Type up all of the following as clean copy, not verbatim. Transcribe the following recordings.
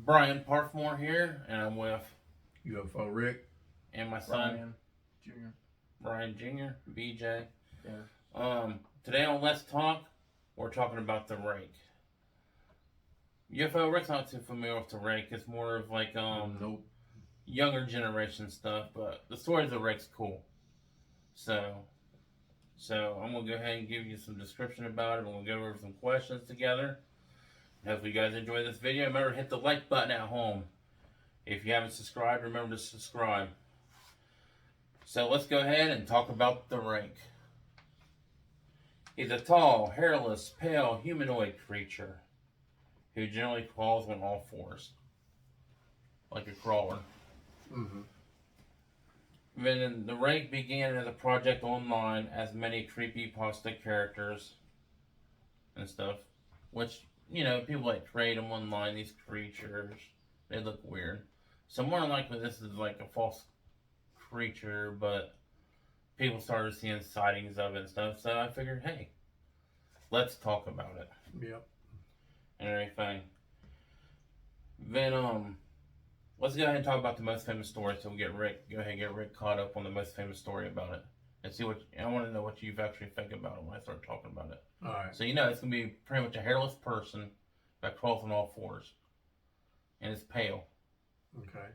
Brian Parthemore here, and I'm with UFO Rick and my son Jr. Brian Jr. BJ. Yeah. Today on Let's Talk, we're talking about the rake. UFO Rick's not too familiar with the rake. It's more of like Nope. younger generation stuff, but the story of the rake's cool. So I'm gonna go ahead and give you some description about it. We're gonna go over some questions together. Hopefully you guys enjoy this video. Remember to hit the like button at home. If you haven't subscribed, remember to subscribe. So let's go ahead and talk about the rake. He's a tall, hairless, pale, humanoid creature who generally crawls on all fours, like a crawler. Mm-hmm. Then the rake began as a project online, as many creepypasta characters and stuff, which, you know, people like create them online, these creatures. They look weird. So more than likely this is like a false creature, but people started seeing sightings of it and stuff, so I figured, hey, let's talk about it. Yep. And everything. Then, let's go ahead and talk about the most famous story, so we'll get Rick caught up on the most famous story about it. And see what, I want to know what you've actually think about it when I start talking about it. Alright. So, you know, it's going to be pretty much a hairless person that crawls on all fours. And it's pale. Okay.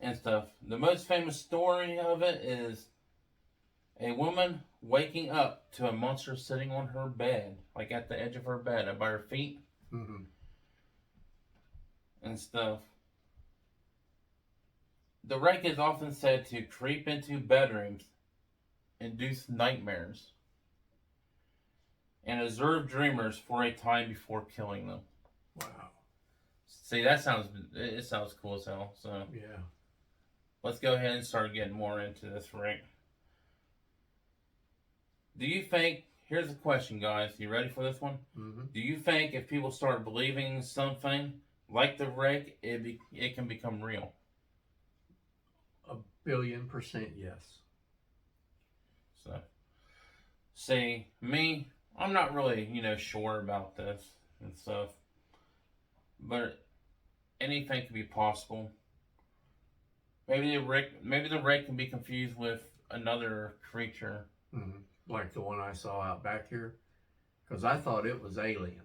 And stuff. The most famous story of it is a woman waking up to a monster sitting on her bed, like at the edge of her bed, up by her feet. Mm-hmm. And stuff. The rake is often said to creep into bedrooms, induce nightmares, and observe dreamers for a time before killing them. Wow. See, it sounds cool as hell. So Yeah. let's go ahead and start getting more into this rake. Do you think, here's a question, guys. You ready for this one? Mm-hmm. Do you think if people start believing something like the rake, it can become real? 1,000,000,000% yes. So, see, me, I'm not really, sure about this and stuff. But anything could be possible. Maybe the rake can be confused with another creature. Mm-hmm. Like the one I saw out back here. Because I thought it was alien.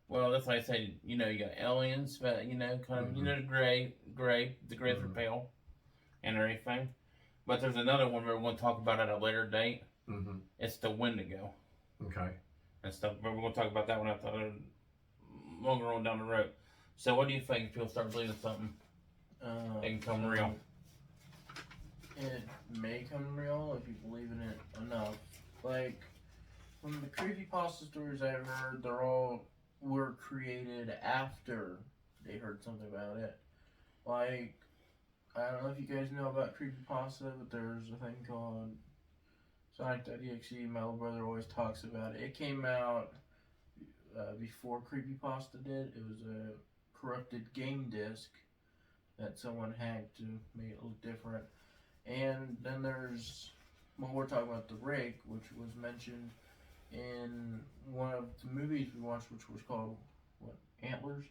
Well, that's why I say, you got aliens, but, kind of, Mm-hmm. the grays are pale and everything. But there's another one we're going to talk about at a later date. Mm-hmm. It's the Wendigo Okay. and stuff. But we're going to talk about that one longer on down the road. So what do you think if people start believing something? It can come real. It may come real if you believe in it enough. Like, from the creepypasta stories I've heard, were created after they heard something about it. Like, I don't know if you guys know about creepypasta, but there's a thing called Sonic.exe. My little brother always talks about it. It came out before creepypasta did. It was a corrupted game disc that someone hacked to make it look different. And then there's, when we're talking about the rake, which was mentioned in one of the movies we watched, which was called Antlers,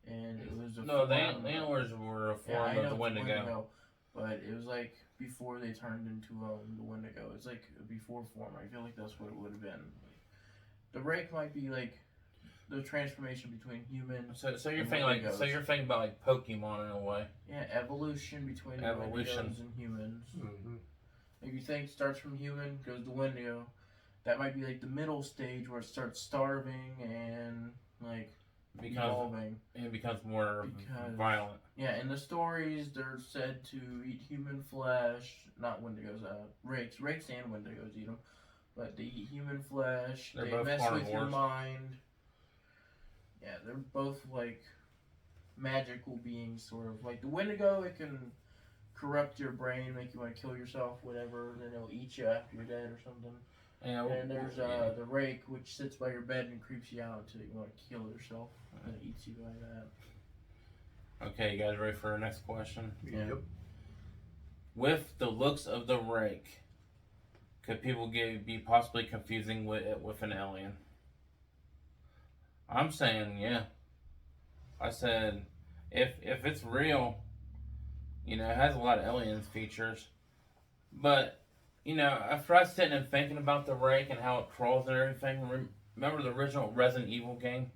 and it was the antlers were a form of the Wendigo. But it was like before they turned into the Wendigo. It's like a before form. I feel like that's what it would have been. The rake might be like the transformation between humans. So you're thinking about like Pokemon in a way. Yeah, evolution between Wendigos and humans. Mm-hmm. If you think starts from human, goes to Wendigo, that might be like the middle stage where it starts starving and like evolving. It becomes more violent. Yeah, in the stories, they're said to eat human flesh. Not Wendigos, rakes. Rakes and Wendigos eat them. But they eat human flesh. They mess carnivores. with your mind. Yeah, they're both like magical beings, sort of. Like the Wendigo, it can corrupt your brain, make you want to kill yourself, whatever, and then it'll eat you after you're dead or something. Yeah, and there's the rake, which sits by your bed and creeps you out until you want to kill yourself, and it eats you by that. Okay, you guys ready for our next question? Yep. With the looks of the rake, could people be possibly confusing with an alien? I'm saying, yeah. I said, if it's real, it has a lot of aliens features. But after I was sitting and thinking about the rake and how it crawls and everything, remember the original Resident Evil game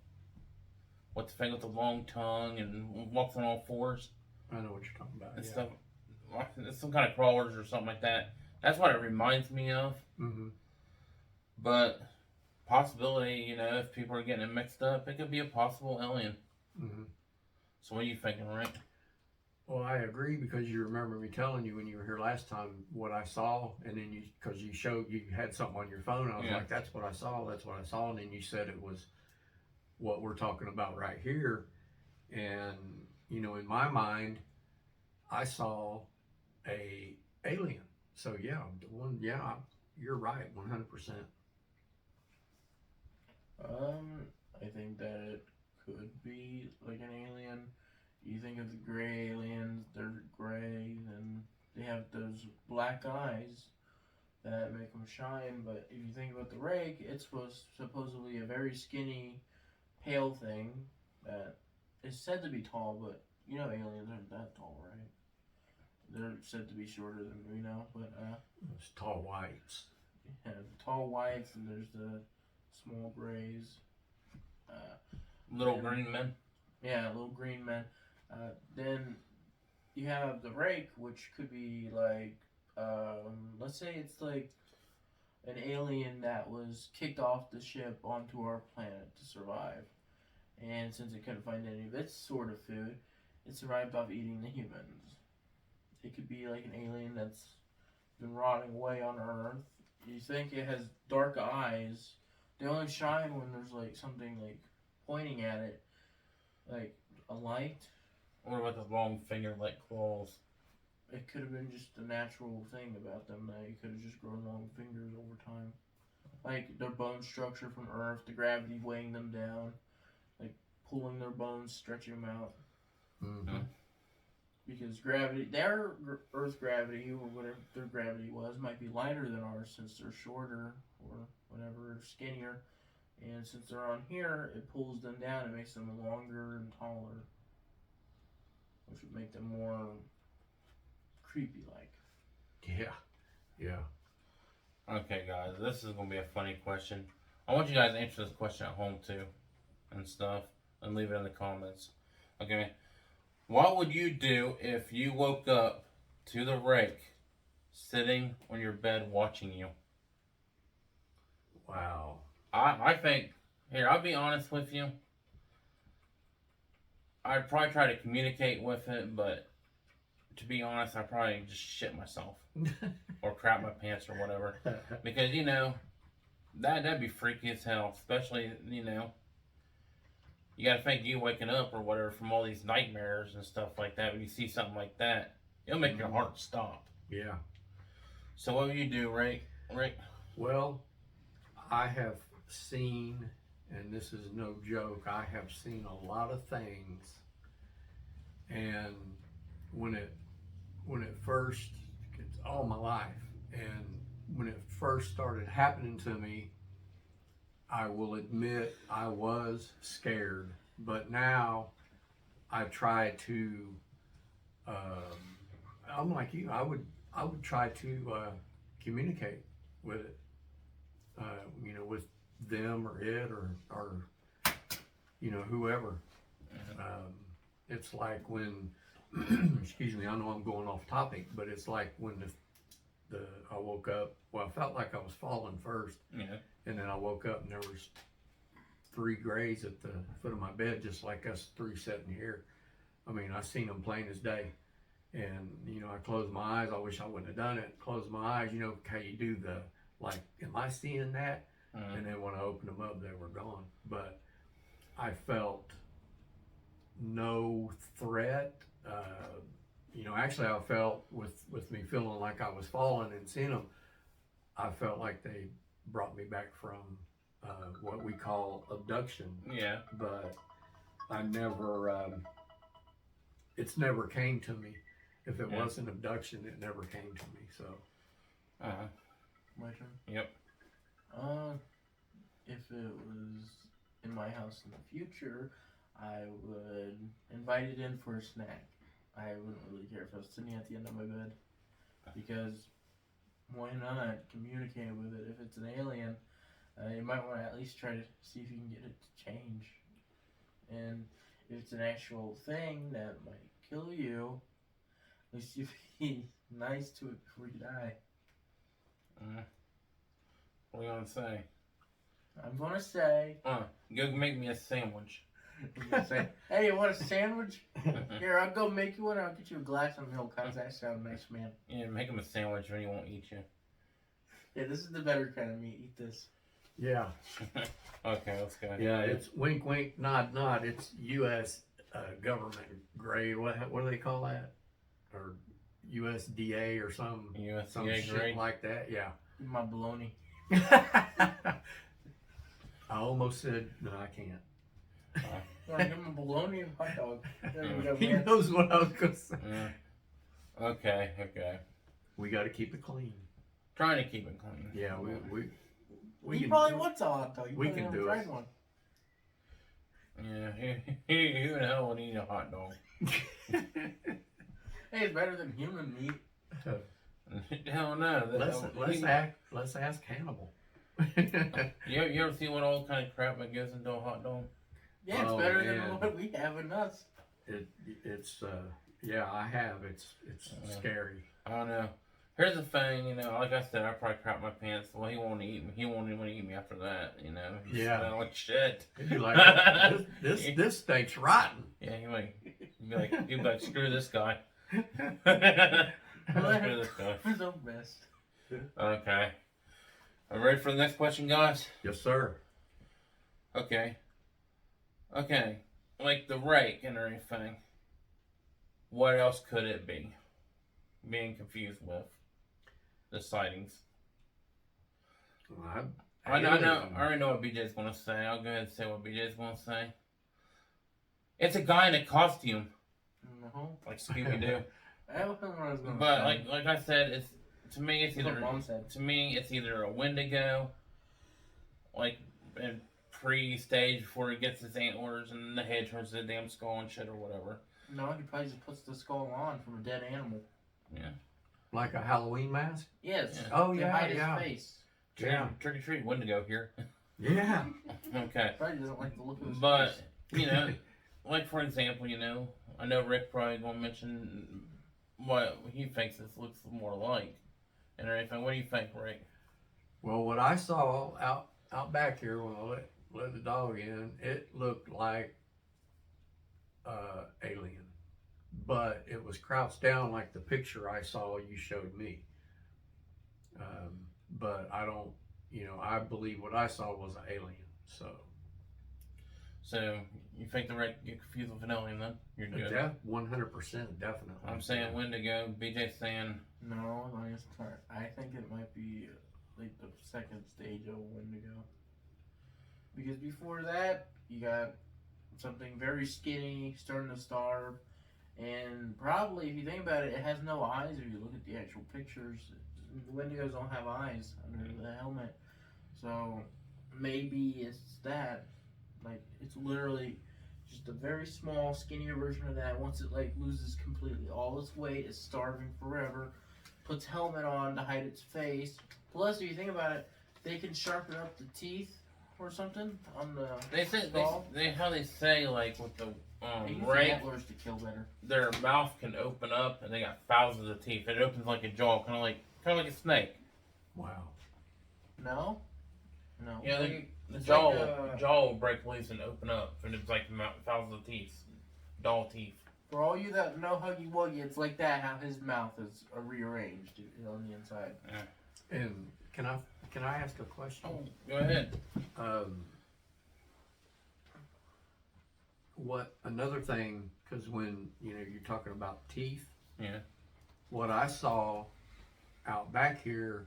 with the thing with the long tongue and walks on all fours I know what you're talking about. and Yeah. stuff. It's some kind of crawlers or something like that. That's what it reminds me of. Mm-hmm. But possibility, if people are getting it mixed up, it could be a possible alien. Mm-hmm. So what are you thinking, Rick? Well, I agree because you remember me telling you when you were here last time what I saw, and then because you had something on your phone, I was like, that's what I saw, and then you said it was what we're talking about right here, and in my mind, I saw a alien. So yeah, you're right, 100%. I think that it could be like an alien. You think of the gray aliens, they're gray, and they have those black eyes that make them shine. But if you think about the rake, it's supposedly a very skinny, pale thing that is said to be tall, but aliens aren't that tall, right? They're said to be shorter than we know, but Those tall whites. yeah, the tall whites, and there's the small grays. Little And- green men? Yeah, little green men. Then you have the rake, which could be like, let's say it's like an alien that was kicked off the ship onto our planet to survive. And since it couldn't find any of its sort of food, it survived off eating the humans. It could be like an alien that's been rotting away on Earth. You think it has dark eyes. They only shine when there's like something like pointing at it, like a light. What about the long finger like claws? It could have been just a natural thing about them that you could have just grown long fingers over time. Like their bone structure from Earth, the gravity weighing them down, like pulling their bones, stretching them out. Mm-hmm. Because gravity, their Earth gravity, or whatever their gravity was, might be lighter than ours since they're shorter or whatever, skinnier. And since they're on here, it pulls them down and makes them longer and taller, which would make them more creepy-like. Yeah. Okay, guys, this is going to be a funny question. I want you guys to answer this question at home, too, and stuff, and leave it in the comments. Okay? What would you do if you woke up to the rake sitting on your bed watching you? Wow. I think, here, I'll be honest with you. I'd probably try to communicate with it, but to be honest, I'd probably just shit myself or crap my pants or whatever. Because, that'd be freaky as hell. Especially, you gotta think you waking up or whatever from all these nightmares and stuff like that. When you see something like that, it'll make your heart stop. Yeah. So what would you do, Rick? Well, I have seen, and this is no joke, I have seen a lot of things, and when it first, it's all my life, and when it first started happening to me, I will admit I was scared, but now I try to, I'm like you, I would try to communicate with it, with them or it or whoever. It's like when, excuse me, I know I'm going off topic, but it's like when I woke up, well, I felt like I was falling first. Yeah. And then I woke up and there was 3 grays at the foot of my bed, just like us 3 sitting here. I mean, I seen them plain as day. And, I closed my eyes. I wish I wouldn't have done it. Closed my eyes, how you do am I seeing that? Mm-hmm. And then when I opened them up, they were gone. But I felt no threat. Actually, I felt with me feeling like I was falling and seeing them, I felt like they brought me back from what we call abduction. Yeah. But I never, it's never came to me. If it wasn't abduction, it never came to me. So. My turn? Yep. If it was in my house in the future, I would invite it in for a snack. I wouldn't really care if I was sitting at the end of my bed, because why not communicate with it? If it's an alien, you might want to at least try to see if you can get it to change. And if it's an actual thing that might kill you, at least you be nice to it before you die. What are you gonna say? I'm gonna say, Go make me a sandwich. I'm gonna say, hey, you want a sandwich? Here, I'll go make you one. I'll get you a glass of milk. How's that sound, nice man? Yeah, make him a sandwich when he won't eat you. Yeah, this is the better kind of meat. Eat this. Yeah. Okay, let's go. Yeah, it's wink, wink, nod, nod. It's U.S. Government grade. What do they call that? Or USDA or some USDA shit grade. like that. Yeah. My bologna. I almost said no, I can't. You want to give him a bologna and hot dog? There we go, He man. knows what I was gonna say. Okay. We got to keep it clean. Trying to keep it clean. Yeah, we He can probably do it. wants a hot dog. You We probably can never do it. tried one. Yeah, who the hell would eat a hot dog? Hey, it's better than human meat. Hell no. Let's ask Hannibal. You ever see what all kind of crap that goes into a hot dog? Yeah, it's Oh, better man. than what we have in us. It's yeah, I have. It's scary. I don't know. Here's the thing, like I said, I probably crap my pants. Well, he won't eat me. He won't even eat me after that, He's Yeah. smelling like shit. He'd be like, this steak's rotten. Yeah, he'd be like, screw this guy. Screw this guy. For the best. Okay. Are you ready for the next question, guys? Yes, sir. Okay. Like the rake and everything. What else could it be? Being confused with the sightings. Well, I already know what BJ's gonna say. I'll go ahead and say what BJ's gonna say. It's a guy in a costume, No. like Scooby Doo. That wasn't what I was going to But say. like I said, it's That's what Mom said. it's either a Wendigo, like in pre-stage before it gets its antlers and the head turns into a damn skull and shit or whatever. No, he probably just puts the skull on from a dead animal. Yeah. like a Halloween mask. Yes. Yeah. Oh To yeah, hide yeah, his face. yeah, Trick or treat, Wendigo here. yeah. Okay. Probably doesn't like the look of his But, face. like for example, I know Rick probably gonna mention what he thinks this looks more like and everything. What do you think, Rick? Well, what I saw out back here when I let the dog in, it looked like alien, but it was crouched down like the picture I saw you showed me. But I don't, I believe what I saw was an alien. So you think the Rick get confused with an alien then? You're good. 100% definitely. I'm saying Wendigo. BJ's saying No, I think it might be like the second stage of Wendigo. Because before that, you got something very skinny, starting to starve, and probably, if you think about it, it has no eyes. If you look at the actual pictures, the Wendigos don't have eyes under the helmet. So maybe it's that. Like, it's literally just a very small, skinnier version of that. Once it loses completely all its weight, it's starving forever. Puts helmet on to hide its face. Plus, if you think about it, they can sharpen up the teeth or something on the skull. how they say like with the They use the rake, antlers to kill better. their mouth can open up and they got thousands of teeth. It opens like a jaw, kind of like a snake. Wow. No. Yeah, the It's jaw like, jaw will break loose and open up, and it's like thousands of teeth, doll teeth. For all you that know Huggy Wuggy, it's like that. How his mouth is rearranged on the inside. And can I ask a question? Oh, go ahead. What another thing? Because when you're talking about teeth, Yeah. what I saw out back here,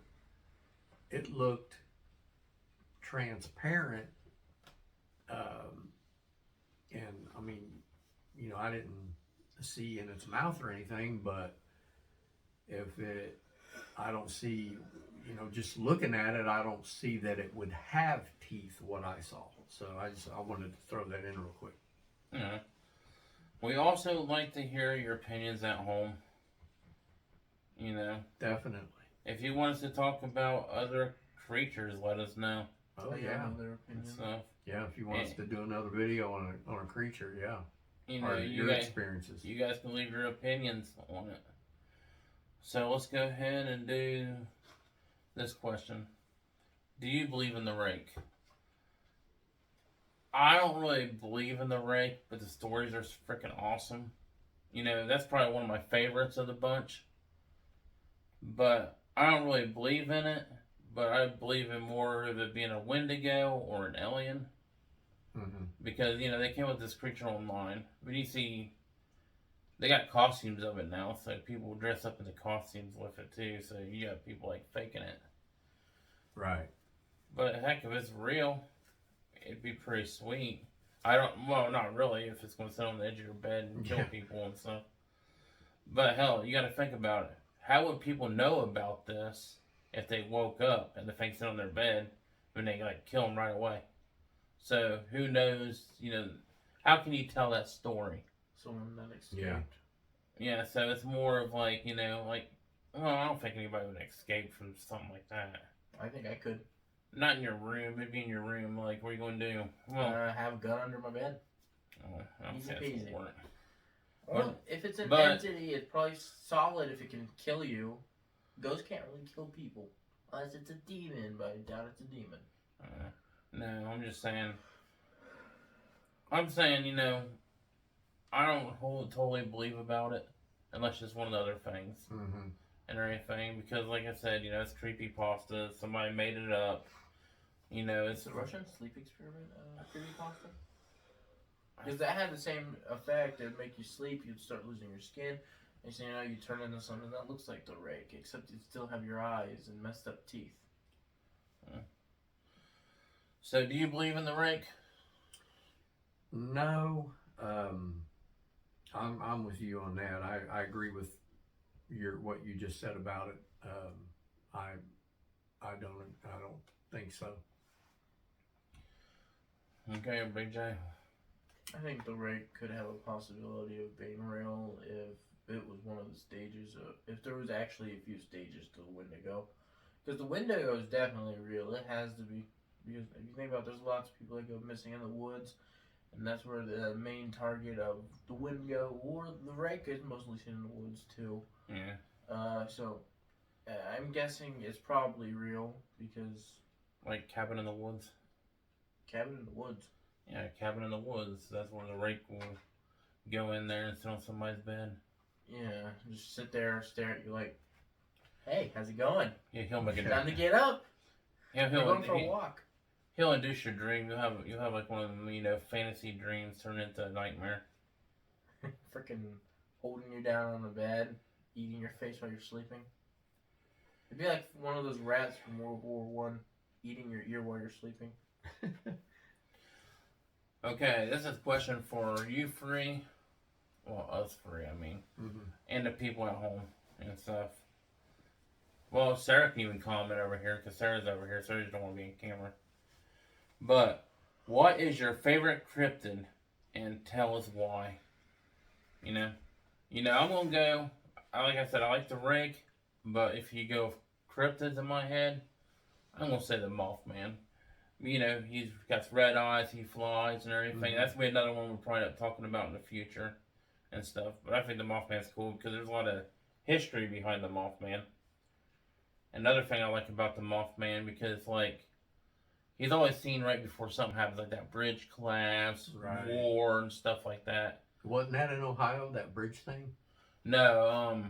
it looked transparent, and I mean, I didn't see in its mouth or anything, but I don't see, just looking at it, I don't see that it would have teeth. What I saw, so I wanted to throw that in real quick. You know, we also like to hear your opinions at home. You know, Definitely. if you want us to talk about other creatures, let us know. Oh yeah. Another And opinion. stuff. Yeah, if you want us to do another video on a creature, yeah. You know, Or you your guys, experiences. you guys can leave your opinions on it. So let's go ahead and do this question. Do you believe in the rake? I don't really believe in the rake, but the stories are freaking awesome. You know, that's probably one of my favorites of the bunch. But I don't really believe in it. But I believe in more of it being a Wendigo or an alien. Mm-hmm. Because, you know, they came with this creature online. But you see, they got costumes of it now. So people dress up in the costumes with it too. So you got people like faking it. Right. But heck, if it's real, it'd be pretty sweet. I don't, well, not really, if it's going to sit on the edge of your bed and kill Yeah. people and stuff. But hell, you got to think about it. How would people know about this if they woke up and the thing sit on their bed when they like kill them right away? So who knows? You know, how can you tell that story? Someone that escaped. Yeah. Yeah, so it's more of like, you know, like, well, I don't think anybody would escape from something like that. I think I could. Not in your room, maybe in your room. Like, what are you going to do? Well, Have a gun under my bed. I'm easy saying peasy. it's work. Well, if it's an but- entity, it's probably solid if it can kill you. Ghosts can't really kill people. Unless it's a demon, but I doubt it's a demon. No, I'm just saying. I'm saying, you know, I don't totally believe about it unless it's one of the other things Mm-hmm. and everything. Because, like I said, you know, it's creepypasta. Somebody made it up. You know, It's it's the Russian sleep experiment creepypasta. Because that had the same effect. It would make you sleep. You'd start losing your skin. And so, you know, you turn into something that looks like the rake, except you'd still have your eyes and messed up teeth. So, do you believe in the rake? No, I'm with you on that. I agree with what you just said about it. I don't think so. Okay, Big J. I think the rake could have a possibility of being real if it was one of the stages of, if there was actually a few stages to the Wendigo. Because the Wendigo is definitely real. It has to be. Because if you think about it, there's lots of people that go missing in the woods. And that's where the main target of the Wendigo or the rake is mostly seen in the woods too. Yeah. So I'm guessing it's probably real because Like Cabin in the Woods. Cabin in the Woods. Yeah, Cabin in the Woods. That's where the rake will go in there and sit on somebody's bed. Yeah, just sit there and stare at you like, hey, how's it going? Yeah, he'll make it. Time to get up. Yeah, We're going for a walk. He'll induce your dream. You'll have like one of them, you know, fantasy dreams turn into a nightmare. Freaking holding you down on the bed, eating your face while you're sleeping. It'd be like one of those rats from World War One, eating your ear while you're sleeping. Okay, this is a question for you three. Well, us three, I mean. Mm-hmm. And the people at home and stuff. Well, Sarah can even comment over here because Sarah's over here. Sarah just don't want to be in camera. But what is your favorite cryptid, and tell us why? You know, I'm gonna go. Like I said, I like the rake, but if you go cryptids in my head, I'm gonna say the Mothman. You know, he's got red eyes, he flies and everything. Mm-hmm. That's gonna be another one we'll probably end up talking about in the future and stuff. But I think the Mothman's cool because there's a lot of history behind the Mothman. Another thing I like about the Mothman because like he's always seen right before something happens, like that bridge collapse, Right. war and stuff like that. Wasn't that in Ohio, that bridge thing? No,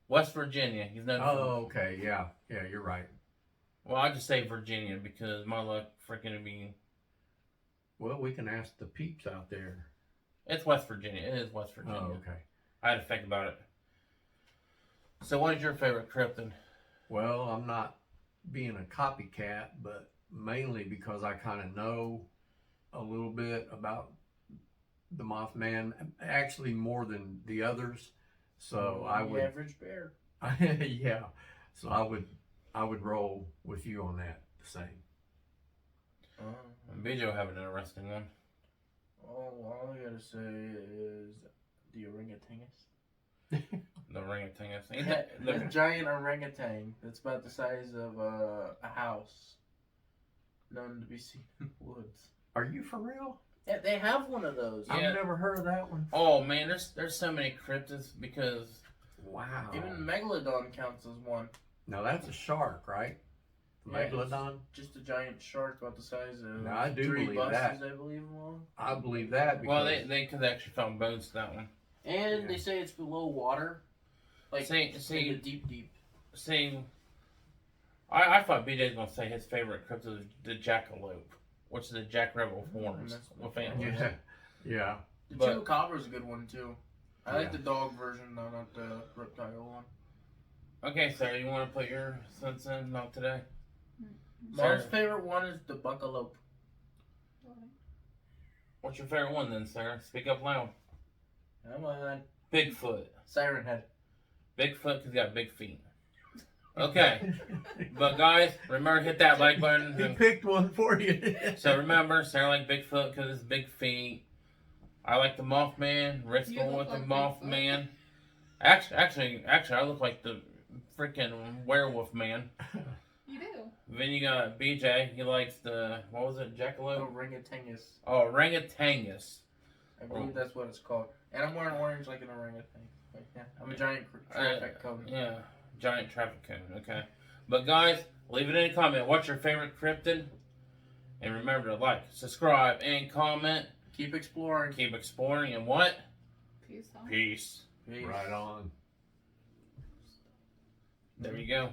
West Virginia. He's known Oh, okay, yeah, you're right. Well, I just say Virginia because my luck freaking to be. Well, we can ask the peeps out there. It's West Virginia. It is West Virginia. Oh, okay. I had to think about it. So, what is your favorite cryptid? Well, I'm not being a copycat, but mainly because I kind of know a little bit about the Mothman, actually more than the others. So I The would, average bear. yeah. So I would roll with you on that. The same. Bijo have an interesting one. All I gotta say is the orangutanus. The orangutanus. Ain't Yeah, that the giant orangutan that's about the size of a house, known to be seen in the woods. Are you for real? Yeah, they have one of those. Yeah. I've never heard of that one. Oh man, there's so many cryptids because Wow. Even Megalodon counts as one. Now that's a shark, right? Yeah, it's Megalodon. just a giant shark about the size of Now, I do 3 believe buses, that. I believe, long. I believe that because well they could actually found bones to that one. And Yeah. they say it's below water. Like, See, in the deep. see, I thought BJ's gonna say his favorite cryptid is the jackalope, which is the jackrabbit with horns that's with my antlers. yeah, yeah. The But- chupacabra is a good one, too. I like Yeah. the dog version, though, not the reptile one. Okay, Sarah, you want to put your sense in? Not today. Mom's Sarah, favorite one is the buccalope. what's your favorite one then, Sarah? Speak up loud. Come on. Bigfoot. Siren head. Bigfoot because he got big feet. Okay, but guys, remember hit that like button. He picked one for you. So remember, Sarah liked Bigfoot because his big feet. I like the Mothman. Rick's You going look with the like Mothman. Actually, I look like the freaking werewolf man. You do. Then you got BJ. He likes the what was it, jackalope? Orangutanus. Oh, orangutanus. I believe that's what it's called. And I'm wearing orange like an orangutan. Like, yeah, I'm a giant traffic cone. Yeah, giant traffic cone. Okay, but guys, leave it in a comment. What's your favorite cryptid? And remember to like, subscribe, and comment. Keep exploring. Keep exploring, and what? Peace out. Peace. Peace. Right on. There you go.